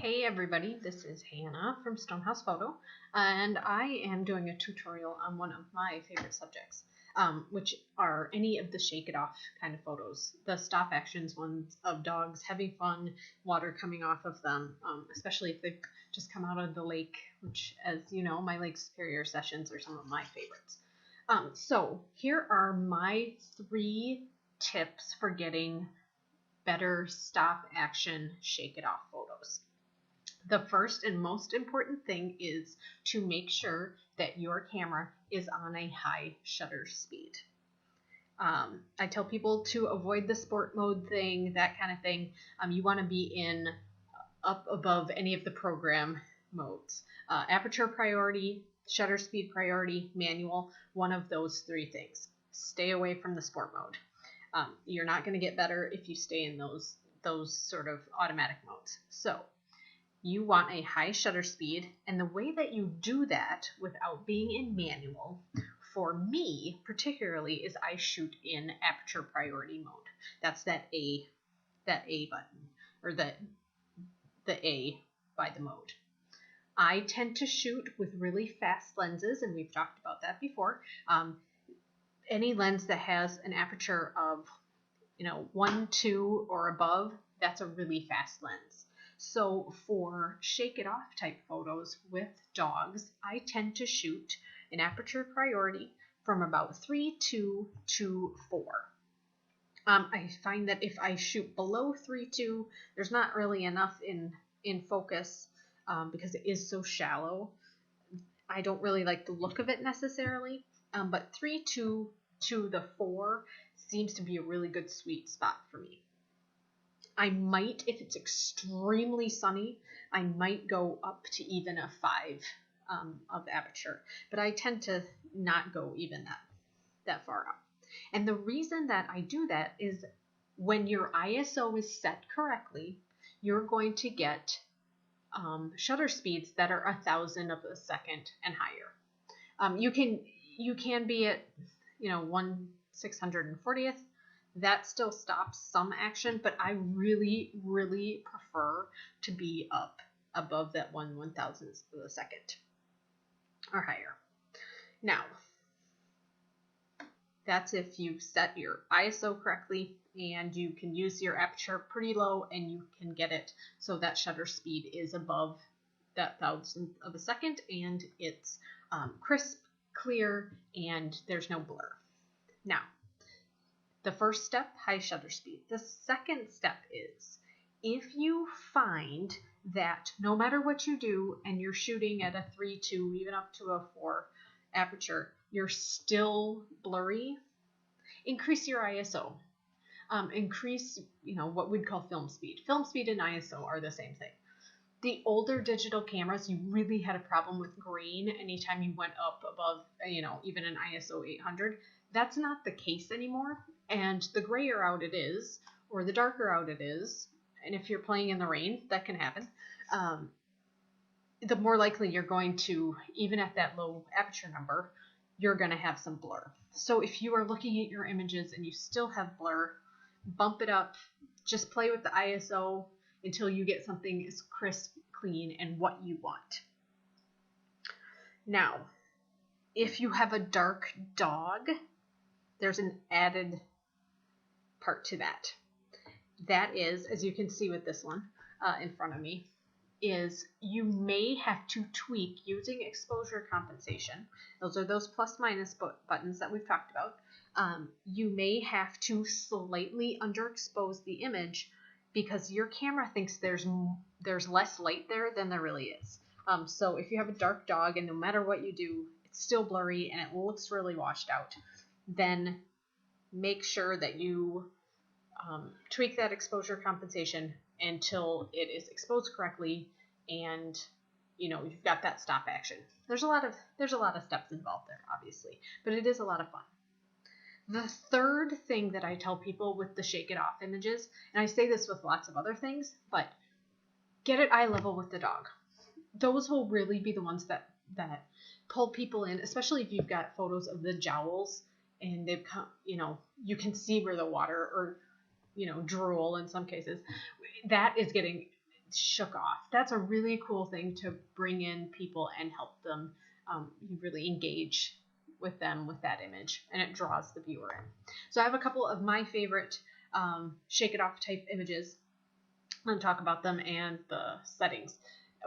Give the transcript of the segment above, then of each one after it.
Hey everybody, this is Hannah from Stonehouse Photo, and I am doing a tutorial on one of my favorite subjects, which are any of the shake it off kind of photos. The stop actions ones of dogs having fun, water coming off of them, especially if they've just come out of the lake, which, as you know, my Lake Superior sessions are some of my favorites. So here are my 3 tips for getting better stop action shake it off photos. The first and most important thing is to make sure that your camera is on a high shutter speed. I tell people to avoid the sport mode thing, that kind of thing. You want to be in up above any of the program modes. Aperture priority, shutter speed priority, manual, one of those 3 things. Stay away from the sport mode. You're not going to get better if you stay in those sort of automatic modes. So you want a high shutter speed, and the way that you do that without being in manual, for me particularly, is I shoot in aperture priority mode. That's that A button, or the A by the mode. I tend to shoot with really fast lenses, and we've talked about that before. Any lens that has an aperture of 1, 2, or above, that's a really fast lens. So for shake it off type photos with dogs, I tend to shoot an aperture priority from about 3.2 to 4. I find that if I shoot below 3.2, there's not really enough in focus because it is so shallow. I don't really like the look of it necessarily, but 3.2 to the 4 seems to be a really good sweet spot for me. I might, if it's extremely sunny, I might go up to even a 5 of aperture, but I tend to not go even that far up. And the reason that I do that is when your ISO is set correctly, you're going to get shutter speeds that are 1,000 of a second and higher. You can be at 1/640th. That still stops some action, but I really, really prefer to be up above that 1/1000th of a second or higher. Now, that's if you set your ISO correctly and you can use your aperture pretty low and you can get it so that shutter speed is above that 1,000th of a second and it's crisp, clear, and there's no blur. Now, the first step, high shutter speed. The second step is if you find that no matter what you do and you're shooting at a 3.2, even up to a 4 aperture, you're still blurry, increase your ISO. Increase, what we'd call film speed. Film speed and ISO are the same thing. The older digital cameras, you really had a problem with grain anytime you went up above, even an ISO 800. That's not the case anymore. And the grayer out it is, or the darker out it is, and if you're playing in the rain, that can happen, the more likely you're going to, even at that low aperture number, you're going to have some blur. So if you are looking at your images and you still have blur, bump it up, just play with the ISO until you get something as crisp, clean, and what you want. Now, if you have a dark dog, there's an added part to that. That is, as you can see with this one in front of me, is you may have to tweak using exposure compensation. Those are those plus minus buttons that we've talked about. You may have to slightly underexpose the image because your camera thinks there's less light there than there really is. So if you have a dark dog and no matter what you do, it's still blurry and it looks really washed out, then make sure that you tweak that exposure compensation until it is exposed correctly and you've got that stop action. There's a lot of steps involved there, obviously, but it is a lot of fun. The third thing that I tell people with the shake it off images, and I say this with lots of other things, but get it eye level with the dog. Those will really be the ones that pull people in, especially if you've got photos of the jowls and they've come, you can see where the water or drool in some cases, that is getting shook off. That's a really cool thing to bring in people and help them really engage with them with that image, and it draws the viewer in. So I have a couple of my favorite shake it off type images. I'm going to talk about them and the settings.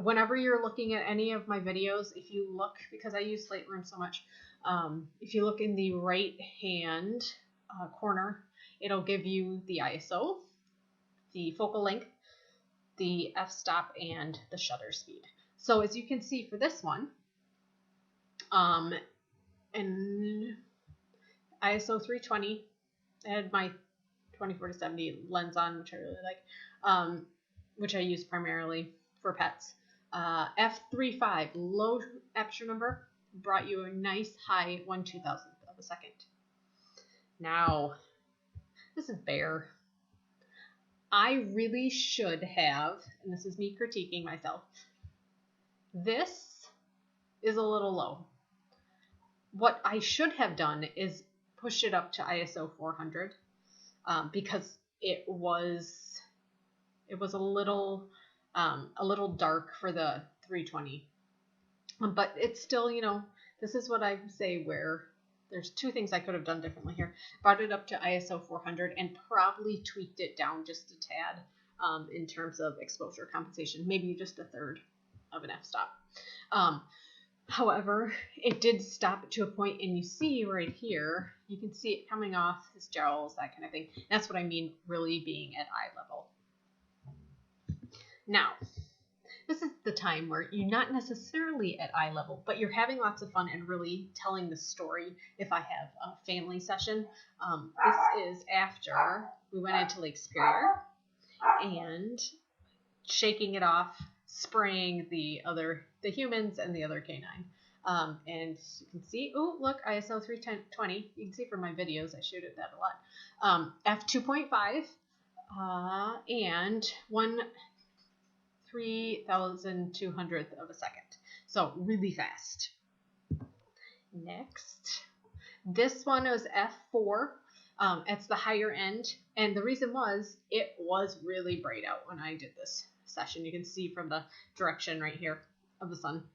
Whenever you're looking at any of my videos, if you look, because I use Lightroom so much, if you look in the right hand corner, it'll give you the ISO, the focal length, the f-stop, and the shutter speed. So as you can see for this one, in ISO 320, I had my 24-70 lens on, which I really like, which I use primarily for pets. f3.5, low aperture number, brought you a nice high 1/2000th of a second. Now, this is bare. I really should have, and this is me critiquing myself, this is a little low. What I should have done is push it up to ISO 400 because it was a little dark for the 320. But it's still, this is what I say where there's two things I could have done differently here. Brought it up to ISO 400 and probably tweaked it down just a tad in terms of exposure compensation, maybe just a third of an f-stop. However, it did stop to a point, and you see right here, you can see it coming off his jowls, that kind of thing. That's what I mean really being at eye level. Now, this is the time where you're not necessarily at eye level, but you're having lots of fun and really telling the story. If I have a family session, this is after we went into Lake Superior and shaking it off, spraying the humans and the other canine. And you can see, oh, look, ISO 320. You can see from my videos, I shoot at that a lot. f2.5 and 1/3200th of a second. So really fast. Next, this one was f4. It's the higher end, and the reason was it was really bright out when I did this session. You can see from the direction right here of the sun.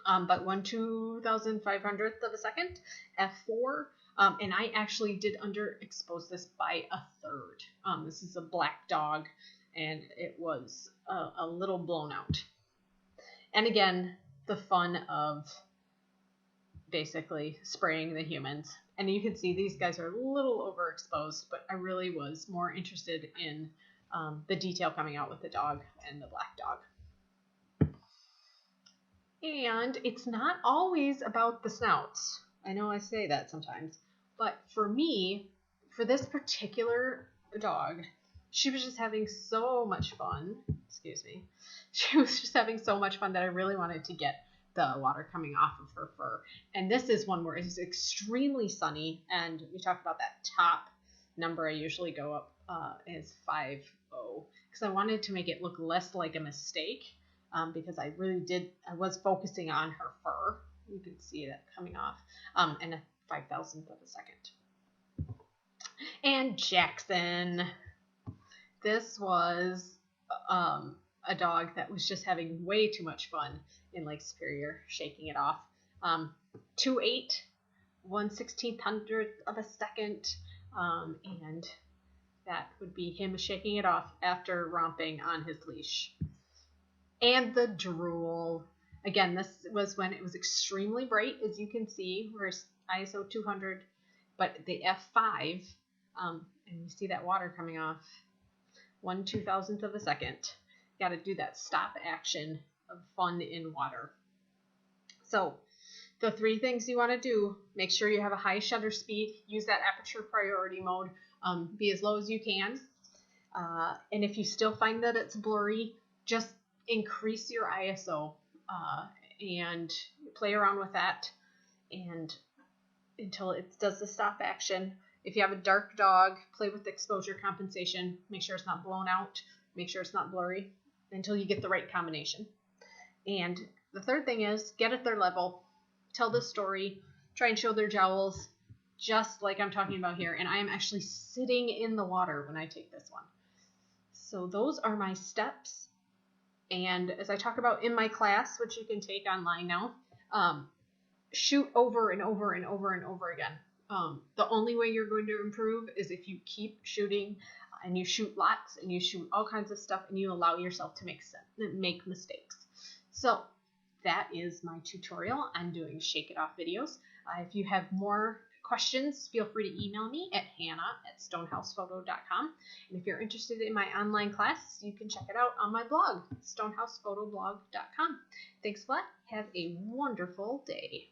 But 1/2500th of a second, f4, and I actually did underexpose this by a third. This is a black dog, and it was a little blown out. And again, the fun of basically spraying the humans. And you can see these guys are a little overexposed, but I really was more interested in the detail coming out with the dog and the black dog. And it's not always about the snouts. I know I say that sometimes, but for me, for this particular dog, she was just having so much fun. Excuse me. She was just having so much fun that I really wanted to get the water coming off of her fur. And this is one where it's extremely sunny, and we talked about that top number I usually go up is 5.0 because I wanted to make it look less like a mistake. Because I was focusing on her fur. You can see that coming off, and a 5,000th of a second. And Jackson. This was a dog that was just having way too much fun in Lake Superior, shaking it off. 2.8, 1/1600th of a second, and that would be him shaking it off after romping on his leash. And the drool. Again, this was when it was extremely bright, as you can see, where's ISO 200, but the f5, and you see that water coming off, 1/2000th of a second. Got to do that stop action of fun in water. So the three things you want to do: make sure you have a high shutter speed, use that aperture priority mode, be as low as you can, and if you still find that it's blurry, just increase your ISO and play around with that and until it does the stop action. If you have a dark dog, play with exposure compensation. Make sure it's not blown out. Make sure it's not blurry until you get the right combination. And the third thing is get at their level, tell the story, try and show their jowls just like I'm talking about here. And I am actually sitting in the water when I take this one. So those are my steps And as I talk about in my class, which you can take online now, shoot over and over and over and over again. The only way you're going to improve is if you keep shooting and you shoot lots and you shoot all kinds of stuff and you allow yourself to make mistakes. So that is my tutorial on doing Shake It Off videos. If you have more questions, feel free to email me at hannah@stonehousephoto.com. And if you're interested in my online class, you can check it out on my blog, stonehousePhotoblog.com. Thanks a lot. Have a wonderful day.